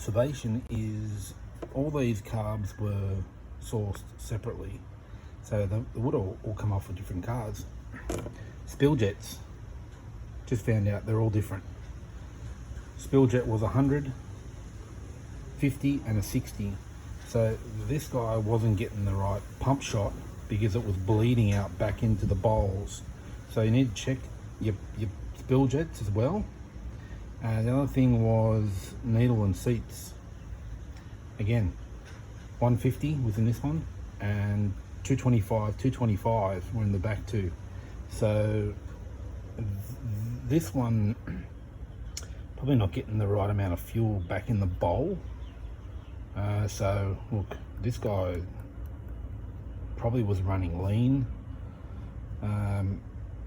observation is all these carbs were sourced separately, so the would all come off with different cars. Spill jets, just found out they're all different. Spill jet was 100, 50 and a 60. So this guy wasn't getting the right pump shot because it was bleeding out back into the bowls. So you need to check your spill jets as well. The other thing was needle and seats. Again, 150 was in this one, and 225 were in the back too. So this one probably not getting the right amount of fuel back in the bowl. So look, this guy probably was running lean,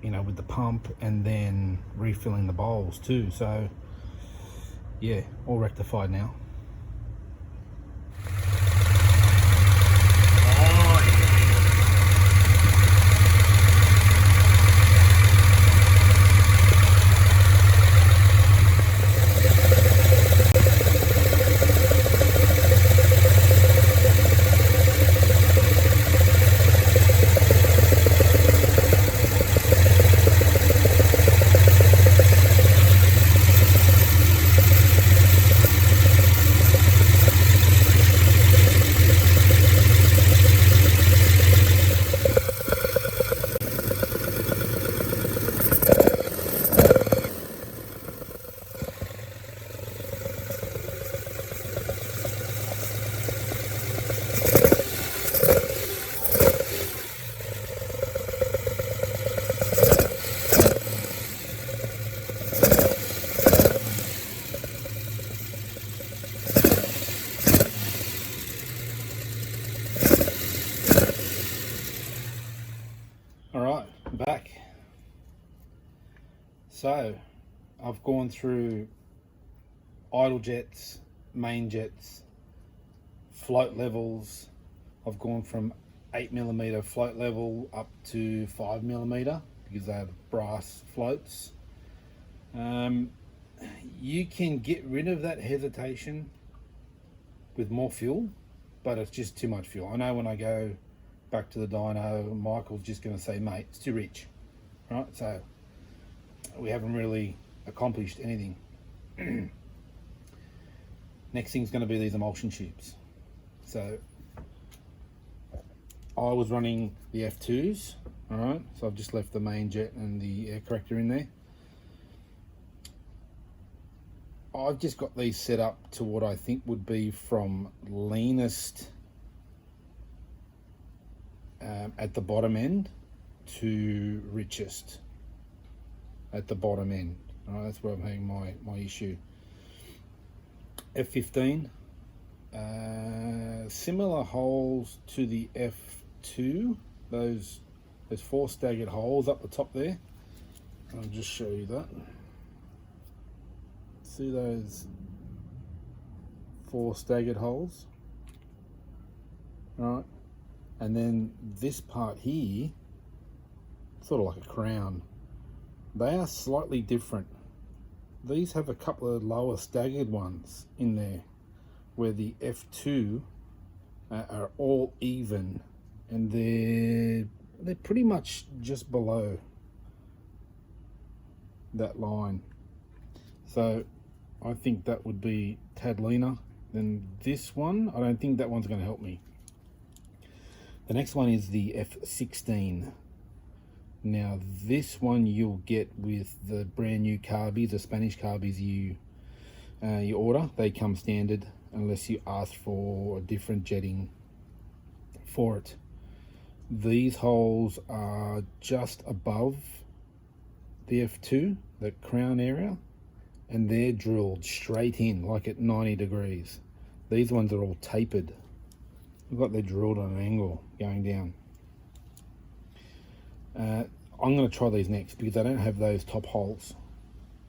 you know, with the pump and then refilling the bowls too. So yeah, all rectified now. Alright, back. So I've gone through idle jets, main jets, float levels. I've gone from 8mm float level up to 5mm because they have brass floats. You can get rid of that hesitation with more fuel, but it's just too much fuel. I know when I go back to the dyno, Michael's just going to say, mate, it's too rich, right? So we haven't really accomplished anything. Next thing's going to be these emulsion tubes. So I was running the F2s, all right? So I've just left the main jet and the air corrector in there. I've just got these set up to what I think would be from leanest at the bottom end to richest at the bottom end. All right, that's where I'm having my issue. F15, similar holes to the F2, those 4 staggered holes up the top there. I'll just show you that. See those 4 staggered holes? All right. And then this part here, sort of like a crown, they are slightly different. These have a couple of lower staggered ones in there, where the F2 are all even, and they're pretty much just below that line. So I think that would be tad leaner than this one. I don't think that one's going to help me. The next one is the F16. Now this one you'll get with the brand new carbies, the Spanish carbies you order. They come standard unless you ask for a different jetting for it. These holes are just above the F2, the crown area, and they're drilled straight in like at 90 degrees. These ones are all tapered. Look like they're drilled on an angle going down. I'm going to try these next because I don't have those top holes.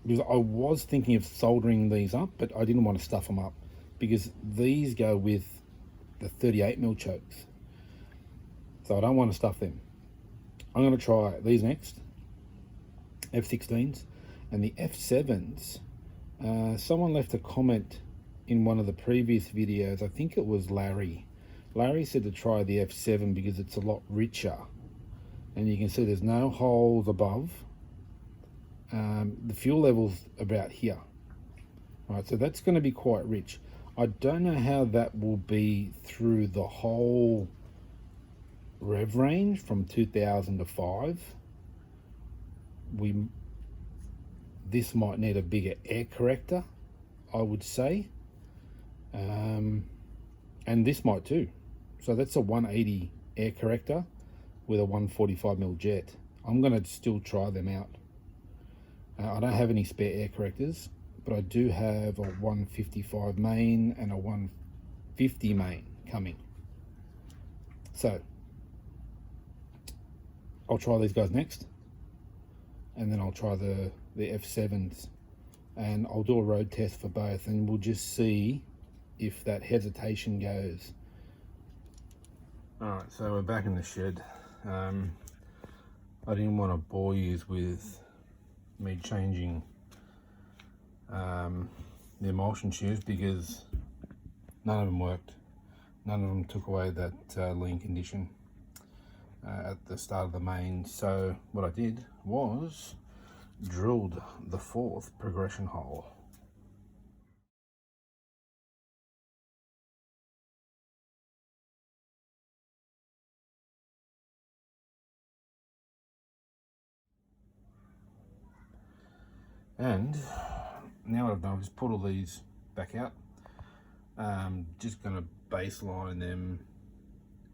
Because I was thinking of soldering these up, but I didn't want to stuff them up because these go with the 38mm chokes. So I don't want to stuff them. I'm going to try these next, F16s, and the F7s. Someone left a comment in one of the previous videos, I think it was Larry. Larry said to try the F7 because it's a lot richer. And you can see there's no holes above. The fuel level's about here. Right, so that's going to be quite rich. I don't know how that will be through the whole rev range from 2000 to 5. This might need a bigger air corrector, I would say. And this might too. So that's a 180 air corrector with a 145mm jet. I'm going to still try them out. I don't have any spare air correctors, but I do have a 155 main and a 150 main coming. So I'll try these guys next, and then I'll try the F7s, and I'll do a road test for both, and we'll just see if that hesitation goes. Alright, so we're back in the shed. I didn't want to bore you with me changing the emulsion tubes because none of them worked. None of them took away that lean condition at the start of the main. So what I did was drilled the 4th progression hole. And now what I've done is put all these back out. Just going to baseline them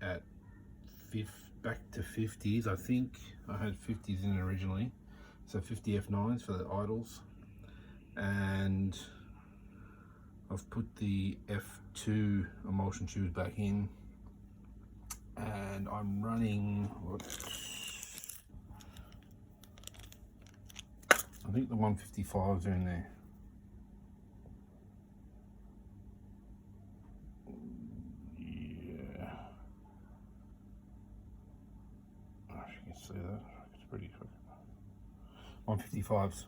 at back to 50s. I think I had 50s in originally, so 50 F9s for the idles, and I've put the F2 emulsion tubes back in, and I'm running I think the 155s are in there. Yeah. Oh, you can see that. It's pretty quick. 155s.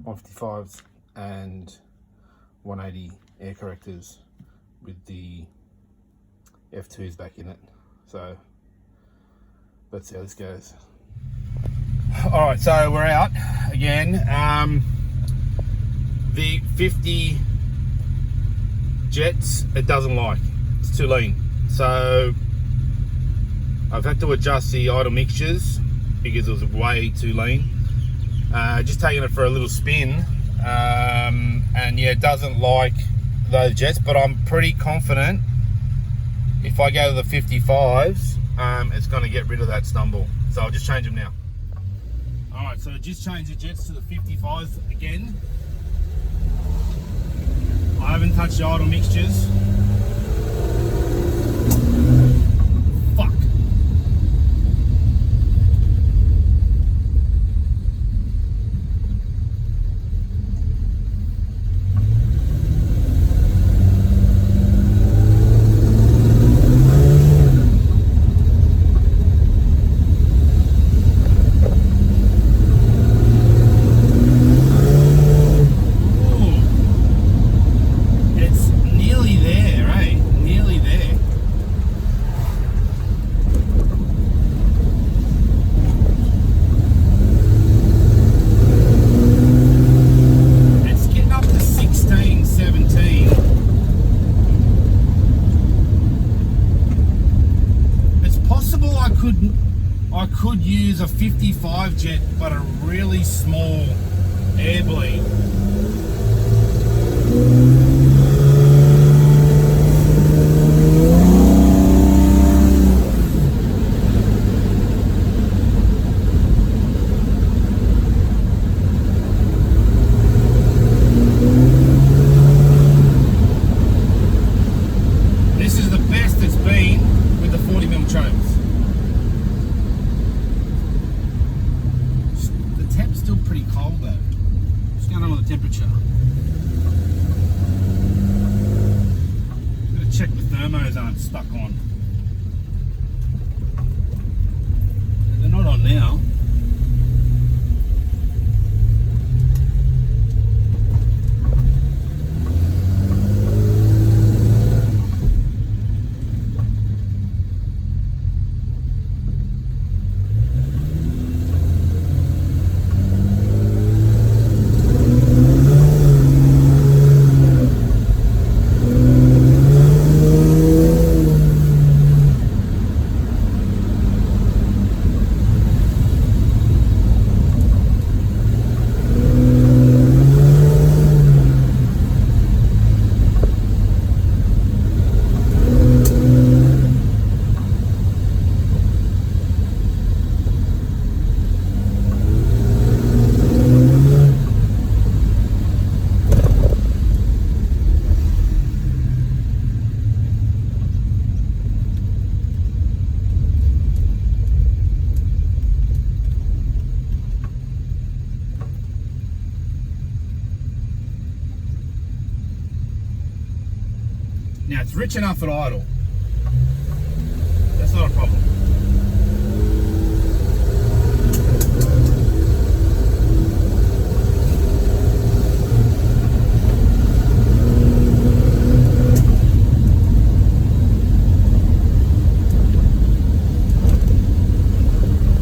155s and 180 air correctors with the F2s back in it. So let's see how this goes. All right, so we're out again. The 50 jets, it doesn't like. It's too lean. So I've had to adjust the idle mixtures because it was way too lean. Just taking it for a little spin, and yeah, it doesn't like those jets, but I'm pretty confident if I go to the 55s, it's going to get rid of that stumble. So I'll just change them now. Alright, so just changed the jets to the 55s again. I haven't touched the idle mixtures. Fuck. I could use a 55 jet, but a really small air bleed. This is the best it's been with the 40mm chokes. Still pretty cold though. What's going on with the temperature? I'm going to check the thermos aren't stuck on. They're not on now. Now it's rich enough at idle. That's not a problem.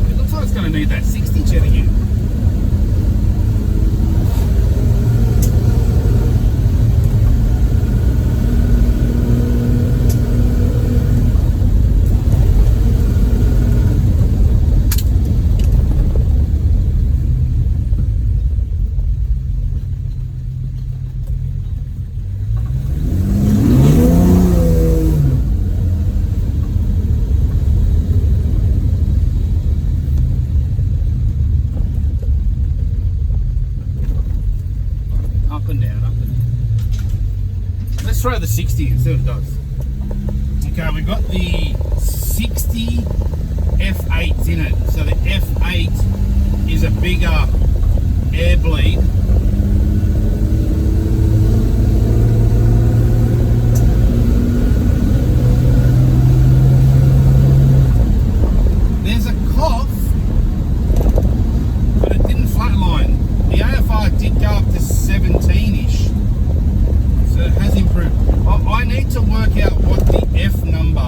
It looks like it's going to need that 60 jet again. Let's try the 60 and see what it does. Okay, we've got the 60 F8s in it. So the F8 is a bigger air bleed. There's a cough, but it didn't flatline. The AFR did go up to 17-ish. So it has improved. I need to work out what the F number.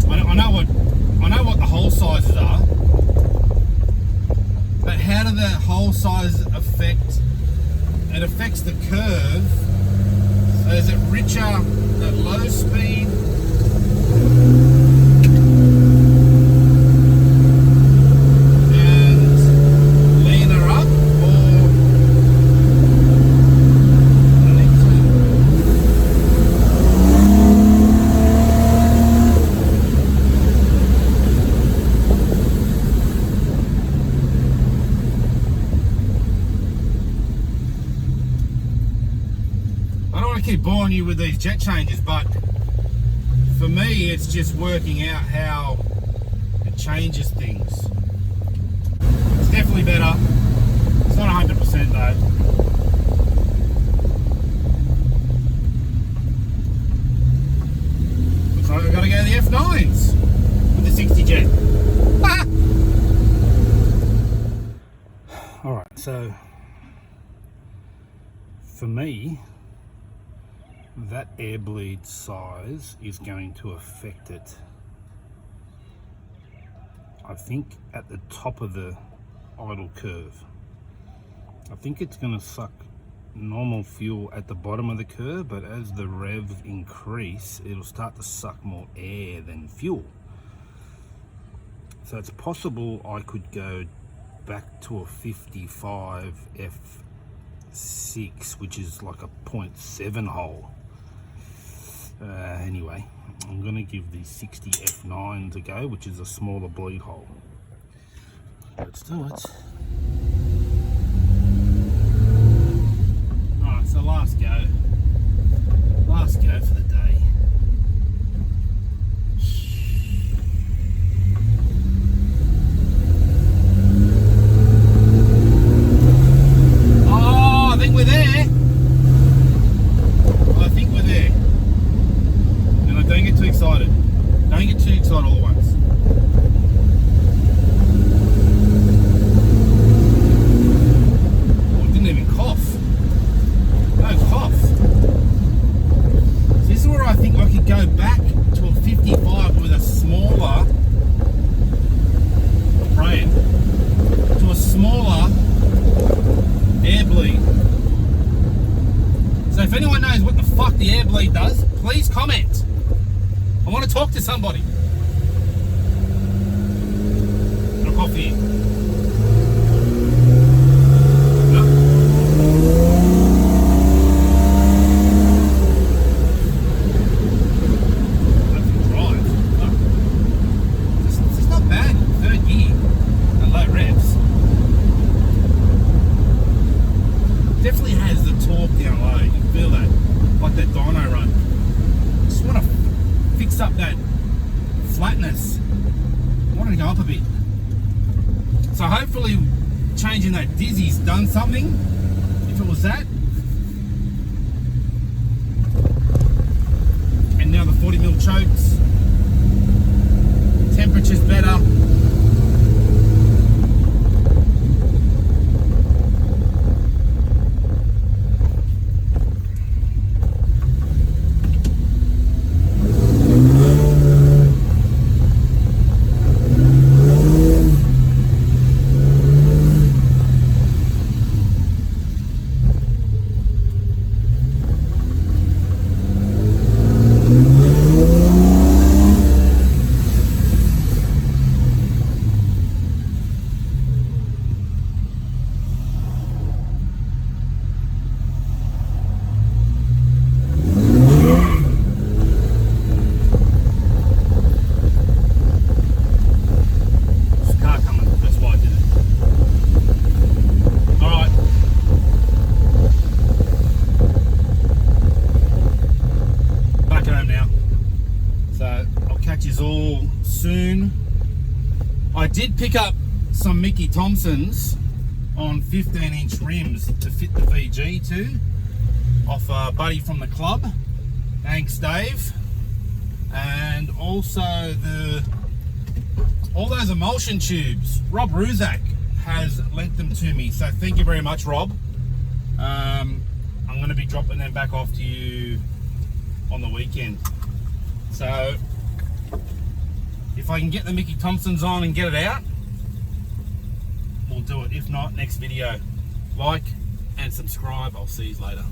I know what the hole sizes are, but how do the hole sizes affect? It affects the curve. So is it richer at low speed? Keep boring you with these jet changes, but for me it's just working out how it changes things. It's definitely better. It's not 100% though. Looks like I've got to go to the F9s with the 60 jet. Alright, so for me, that air bleed size is going to affect it. I think at the top of the idle curve. I think it's going to suck normal fuel at the bottom of the curve, but as the revs increase, it'll start to suck more air than fuel. So it's possible I could go back to a 55 F6, which is like a 0.7 hole. Anyway, I'm going to give the 60 F9s a go, which is a smaller bleed hole. Let's do it. Alright, so last go for the day. Oh, I think we're there. Don't get too excited. Don't get too excited all at once. Oh, it didn't even cough. No cough. So this is where I think I could go back to a 55 with a smaller brand, to a smaller air bleed. So if anyone knows what the fuck the air bleed does, please comment. I want to talk to somebody. No coffee. No. That's a drive. No. This is not bad. Third gear at low revs. Definitely has the torque down low. You can feel that, like that dyno run. I just want to fix up that flatness. I wanted to go up a bit. So hopefully changing that dizzy's done something. If it was that. on chokes. Temperature's better. All soon. I did pick up some Mickey Thompsons on 15-inch rims to fit the VG to off a buddy from the club. Thanks, Dave. And also all those emulsion tubes. Rob Ruzak has lent them to me, so thank you very much, Rob. I'm going to be dropping them back off to you on the weekend. So if I can get the Mickey Thompsons on and get it out, we'll do it. If not, next video. Like and subscribe. I'll see you later.